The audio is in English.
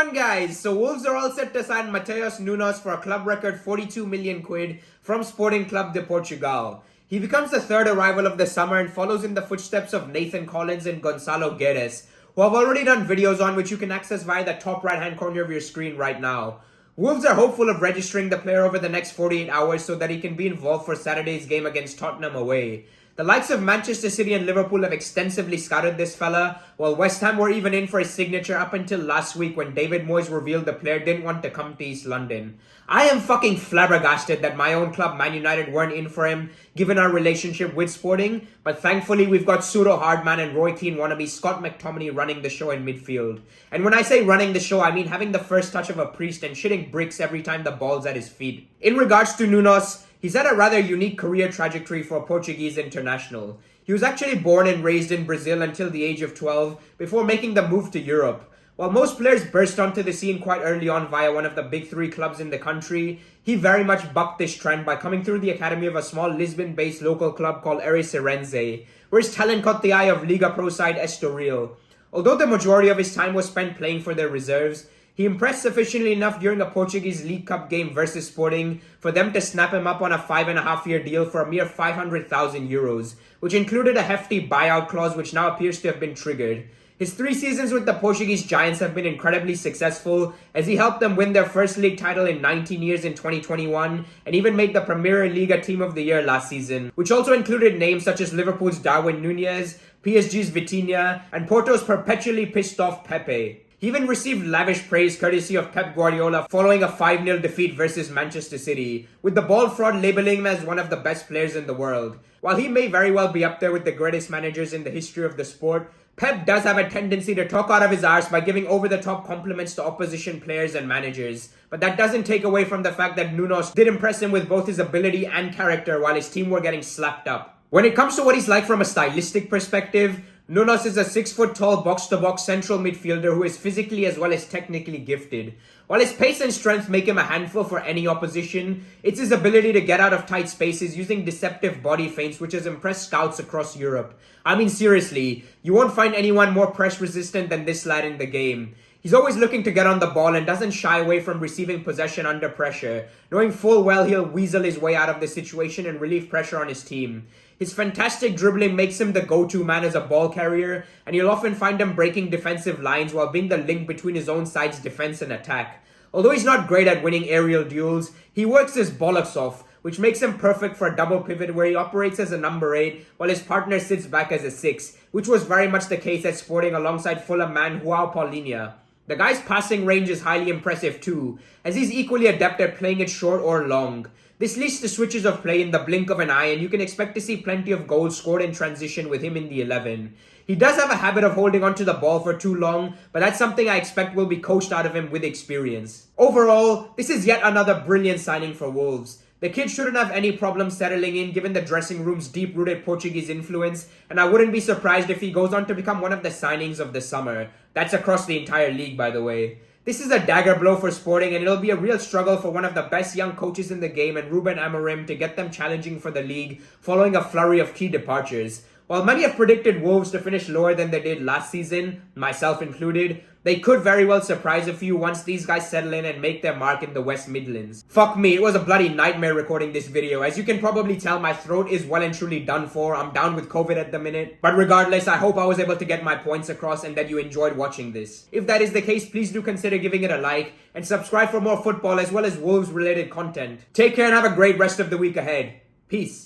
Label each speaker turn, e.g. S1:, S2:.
S1: on, guys? So Wolves are all set to sign Matheus Nunes for a club record 42 million quid from Sporting Club de Portugal. He becomes the third arrival of the summer and follows in the footsteps of Nathan Collins and Gonçalo Guedes, who I've already done videos on, which you can access via the top right hand corner of your screen right now. Wolves are hopeful of registering the player over the next 48 hours so that he can be involved for Saturday's game against Tottenham away. The likes of Manchester City and Liverpool have extensively scouted this fella, while West Ham were even in for his signature up until last week when David Moyes revealed the player didn't want to come to East London. I am fucking flabbergasted that my own club, Man United, weren't in for him, given our relationship with Sporting, but thankfully we've got pseudo hardman and Roy Keane wannabe Scott McTominay running the show in midfield. And when I say running the show, I mean having the first touch of a priest and shitting bricks every time the ball's at his feet. In regards to Nunes, he's had a rather unique career trajectory for a Portuguese international. He was actually born and raised in Brazil until the age of 12 before making the move to Europe. While most players burst onto the scene quite early on via one of the big three clubs in the country, he very much bucked this trend by coming through the academy of a small Lisbon-based local club called Ericerense, where his talent caught the eye of Liga Pro side Estoril. Although the majority of his time was spent playing for their reserves, he impressed sufficiently enough during a Portuguese League Cup game versus Sporting for them to snap him up on a 5.5-year deal for a mere 500,000 euros, which included a hefty buyout clause which now appears to have been triggered. His 3 seasons with the Portuguese Giants have been incredibly successful, as he helped them win their first league title in 19 years in 2021 and even made the Premier Liga Team of the Year last season, which also included names such as Liverpool's Darwin Núñez, PSG's Vitinha, and Porto's perpetually pissed off Pepe. He even received lavish praise courtesy of Pep Guardiola following a 5-0 defeat versus Manchester City, with the ball fraud labeling him as one of the best players in the world. While he may very well be up there with the greatest managers in the history of the sport, Pep does have a tendency to talk out of his arse by giving over-the-top compliments to opposition players and managers. But that doesn't take away from the fact that Nunes did impress him with both his ability and character while his team were getting slapped up. When it comes to what he's like from a stylistic perspective, Nunes is a 6-foot-tall box-to-box central midfielder who is physically as well as technically gifted. While his pace and strength make him a handful for any opposition, it's his ability to get out of tight spaces using deceptive body feints which has impressed scouts across Europe. I mean, seriously, you won't find anyone more press-resistant than this lad in the game. He's always looking to get on the ball and doesn't shy away from receiving possession under pressure, knowing full well he'll weasel his way out of the situation and relieve pressure on his team. His fantastic dribbling makes him the go-to man as a ball carrier, and you'll often find him breaking defensive lines while being the link between his own side's defense and attack. Although he's not great at winning aerial duels, he works his bollocks off, which makes him perfect for a double pivot where he operates as a number 8 while his partner sits back as a 6, which was very much the case at Sporting alongside Fulham man João Paulinho. The guy's passing range is highly impressive too, as he's equally adept at playing it short or long. This leads to switches of play in the blink of an eye, and you can expect to see plenty of goals scored in transition with him in the 11. He does have a habit of holding onto the ball for too long, but that's something I expect will be coached out of him with experience. Overall, this is yet another brilliant signing for Wolves. The kid shouldn't have any problem settling in given the dressing room's deep-rooted Portuguese influence, and I wouldn't be surprised if he goes on to become one of the signings of the summer. That's across the entire league, by the way. This is a dagger blow for Sporting, and it'll be a real struggle for one of the best young coaches in the game and Ruben Amorim to get them challenging for the league following a flurry of key departures. While many have predicted Wolves to finish lower than they did last season, myself included, they could very well surprise a few once these guys settle in and make their mark in the West Midlands. Fuck me, it was a bloody nightmare recording this video. As you can probably tell, my throat is well and truly done for. I'm down with COVID at the minute. But regardless, I hope I was able to get my points across and that you enjoyed watching this. If that is the case, please do consider giving it a like and subscribe for more football as well as Wolves related content. Take care and have a great rest of the week ahead. Peace.